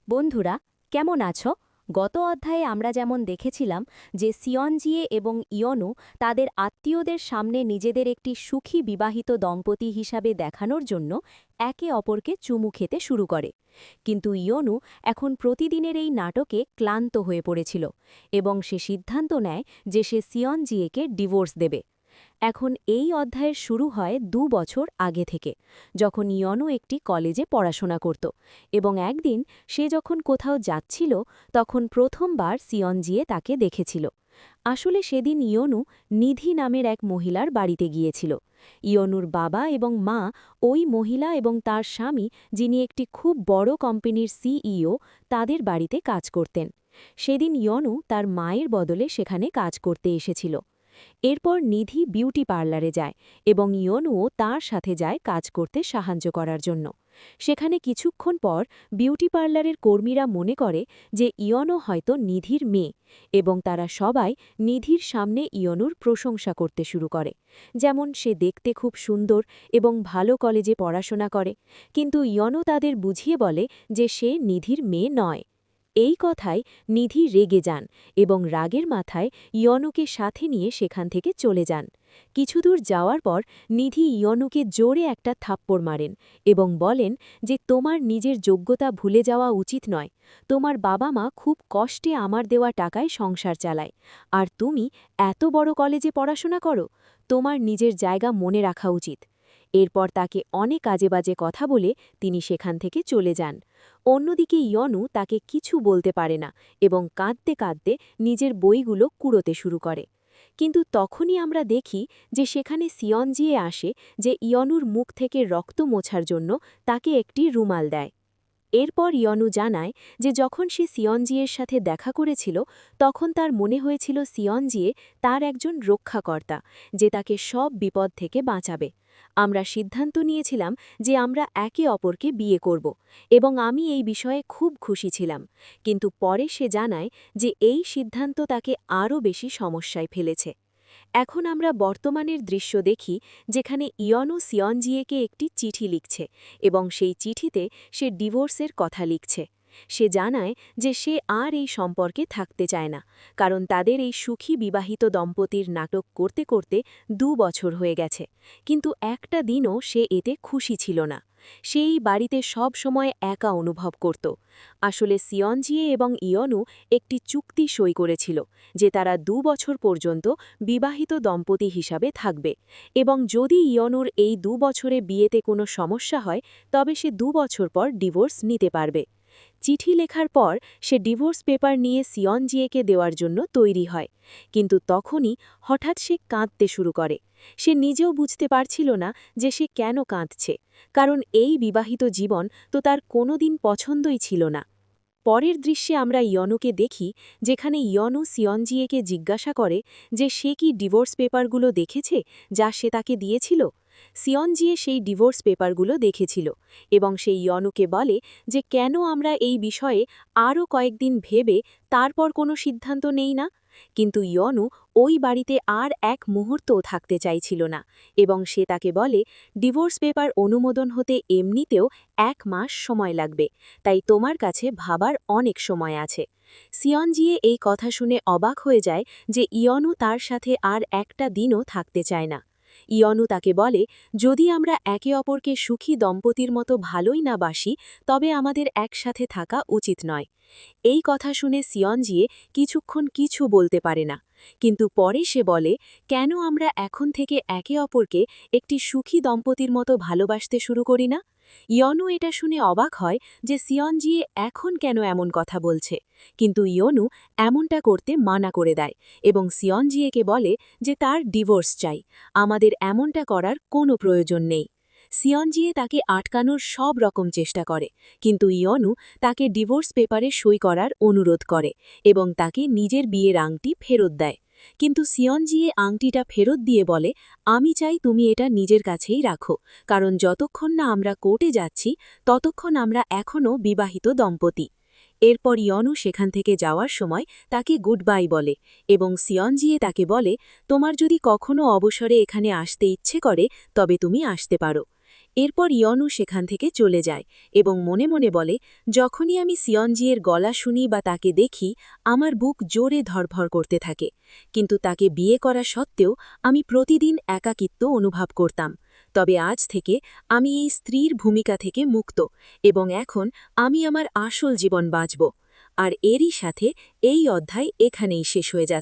বন্ধুরা, কেমন আছো? গত অধ্যায়ে আমরা যেমন দেখেছিলাম যে সিয়নজিয়ে এবং ইয়নু তাদের আত্মীয়দের সামনে নিজেদের একটি সুখী বিবাহিত দম্পতি হিসাবে দেখানোর জন্য একে অপরকে চুমু খেতে শুরু করে। কিন্তু ইয়নু এখন প্রতিদিনের এই নাটকে ক্লান্ত হয়ে পড়েছিল এবং সে সিদ্ধান্ত নেয় যে সে সিয়নজিয়েকে ডিভোর্স দেবে। এখন এই অধ্যায়ের শুরু হয় ২ বছর আগে থেকে, যখন ইয়নু একটি কলেজে পড়াশোনা করত এবং একদিন সে যখন কোথাও যাচ্ছিল তখন প্রথমবার সিয়নজিয়ে তাকে দেখেছিল। আসলে সেদিন ইয়নু নিধি নামের এক মহিলার বাড়িতে গিয়েছিল। ইয়নুর বাবা এবং মা ওই মহিলা এবং তার স্বামী, যিনি একটি খুব বড় কোম্পানির সিইও, তাদের বাড়িতে কাজ করতেন। সেদিন ইয়নু তার মায়ের বদলে সেখানে কাজ করতে এসেছিল। এরপর নিধি বিউটি পার্লারে যায় এবং ইয়নুও তার সাথে যায় কাজ করতে সাহায্য করার জন্য। সেখানে কিছুক্ষণ পর বিউটি পার্লারের কর্মীরা মনে করে যে ইয়নু হয়তো নিধির মেয়ে এবং তারা সবাই নিধির সামনে ইয়নুর প্রশংসা করতে শুরু করে, যেমন সে দেখতে খুব সুন্দর এবং ভালো কলেজে পড়াশোনা করে। কিন্তু ইয়নু তাদের বুঝিয়ে বলে যে সে নিধির মেয়ে নয়। এই কথায় নিধি রেগে যান এবং রাগের মাথায় ইয়নুকে সাথে নিয়ে সেখান থেকে চলে যান। কিছুদূর যাওয়ার পর নিধি ইয়নুকে জোরে একটা থাপ্পড় মারেন এবং বলেন যে তোমার নিজের যোগ্যতা ভুলে যাওয়া উচিত নয়। তোমার বাবা মা খুব কষ্টে আমার দেওয়া টাকায় সংসার চালায়, আর তুমি এত বড় কলেজে পড়াশোনা করো। তোমার নিজের জায়গা মনে রাখা উচিত। এরপর তাকে অনেক আজেবাজে কথা বলে তিনি সেখান থেকে চলে যান। অন্যদিকে ইয়নু তাকে কিছু বলতে পারে না এবং কাঁদতে কাঁদতে নিজের বইগুলো কুড়োতে শুরু করে। কিন্তু তখনই আমরা দেখি যে সেখানে সিয়নজিয়ে আসে, যে ইয়নুর মুখ থেকে রক্ত মোছার জন্য তাকে একটি রুমাল দেয়। এরপর ইয়নু জানায় যে যখন সে সিয়নজিয়ের সাথে দেখা করেছিল তখন তার মনে হয়েছিল সিয়নজিয়ে তার একজন রক্ষাকর্তা, যে তাকে সব বিপদ থেকে বাঁচাবে। আমরা সিদ্ধান্ত নিয়েছিলাম যে আমরা একে অপরকে বিয়ে করব এবং আমি এই বিষয়ে খুব খুশি ছিলাম। কিন্তু পরে সে জানায় যে এই সিদ্ধান্ত তাকে আরও বেশি সমস্যায় ফেলেছে। এখন আমরা বর্তমানের দৃশ্য দেখি, যেখানে ইয়নু সিয়নজিয়েকে একটি চিঠি লিখছে এবং সেই চিঠিতে সে ডিভোর্সের কথা লিখছে। সে জানায় যে সে আর এই সম্পর্কে থাকতে চায় না, কারণ তাদের এই সুখী বিবাহিত দম্পতির নাটক করতে করতে ২ বছর হয়ে গেছে, কিন্তু একটা দিনও সে এতে খুশি ছিল না। সে এই বাড়িতে সব সময় একা অনুভব করত। আসলে সিয়নজিয়ে এবং ইয়নু একটি চুক্তি সই করেছিল যে তারা ২ বছর পর্যন্ত বিবাহিত দম্পতি হিসাবে থাকবে, এবং যদি ইয়নুর এই ২ বছরে বিয়েতে কোনো সমস্যা হয় তবে সে ২ বছর পর ডিভোর্স নিতে পারবে। চিঠি লেখার পর সে ডিভোর্স পেপার নিয়ে সিয়নজিয়েকে দেওয়ার জন্য তৈরি হয়, কিন্তু তখনই হঠাৎ সে কাঁদতে শুরু করে। সে নিজেও বুঝতে পারছিল না যে সে কেন কাঁদছে, কারণ এই বিবাহিত জীবন তো তার কোনোদিন পছন্দই ছিল না। পরের দৃশ্যে আমরা ইয়নুকে দেখি, যেখানে ইয়নু সিয়নজিয়েকে জিজ্ঞাসা করে যে সে কি ডিভোর্স পেপারগুলো দেখেছে যা সে তাকে দিয়েছিল। সিয়নজিয়ে সেই ডিভোর্স পেপারগুলো দেখেছিল এবং সেই ইয়নুকে বলে যে কেন আমরা এই বিষয়ে আরও কয়েকদিন ভেবে তারপর কোনো সিদ্ধান্ত নেই না। কিন্তু ইয়নু ওই বাড়িতে আর এক মুহূর্তও থাকতে চাইছিল না এবং সে তাকে বলে ডিভোর্স পেপার অনুমোদন হতে এমনিতেও ১ মাস সময় লাগবে, তাই তোমার কাছে ভাবার অনেক সময় আছে। সিয়নজিয়ে এই কথা শুনে অবাক হয়ে যায় যে ইয়নু তার সাথে আর একটা দিনও থাকতে চায় না। ইয়নু তাকে বলে যদি আমরা একে অপরকে সুখী দম্পতির মতো ভালোই না বাসি তবে আমাদের একসাথে থাকা উচিত নয়। এই কথা শুনে সিয়নজিয়ে কিছুক্ষণ কিছু বলতে পারে না, কিন্তু পরে সে বলে কেন আমরা এখন থেকে একে অপরকে একটি সুখী দম্পতির মতো ভালোবাসতে শুরু করি না। ইয়নু এটা শুনে অবাক হয় যে সিয়নজিয়ে এখন কেন এমন কথা বলছে, কিন্তু ইয়নু এমনটা করতে মানা করে দেয় এবং সিয়নজিয়েকে বলে যে তার ডিভোর্স চাই, আমাদের এমনটা করার কোনো প্রয়োজন নেই। সিয়নজিয়ে তাকে আটকানোর সব রকম চেষ্টা করে, কিন্তু ইয়নু তাকে ডিভোর্স পেপারে সই করার অনুরোধ করে এবং তাকে নিজের বিয়ের আংটি ফেরত দেয়। কিন্তু সিয়নজিয়ে আংটিটা ফেরত দিয়ে বলে আমি চাই তুমি এটা নিজের কাছেই রাখো, কারণ যতক্ষণ না আমরা কোর্টে যাচ্ছি ততক্ষণ আমরা এখনও বিবাহিত দম্পতি। এরপর ইয়নু সেখান থেকে যাওয়ার সময় তাকে গুড বাই বলে এবং সিয়নজিয়ে তাকে বলে তোমার যদি কখনো অবসরে এখানে আসতে ইচ্ছে করে তবে তুমি আসতে পারো। এরপর ইয়নু সেখান থেকে চলে যায় এবং মনে মনে বলে, যখনই আমি সিয়নজিয়ের গলা শুনি বা তাকে দেখি, আমার বুক জোরে ধরফর করতে থাকে। কিন্তু তাকে বিয়ে করা সত্ত্বেও আমি প্রতিদিন একাকিত্ব অনুভব করতাম। তবে আজ থেকে আমি এই স্ত্রীর ভূমিকা থেকে মুক্ত এবং এখন আমি আমার আসল জীবন বাঁচব। আর এরই সাথে এই অধ্যায় এখানেই শেষ হয়ে যাচ্ছে।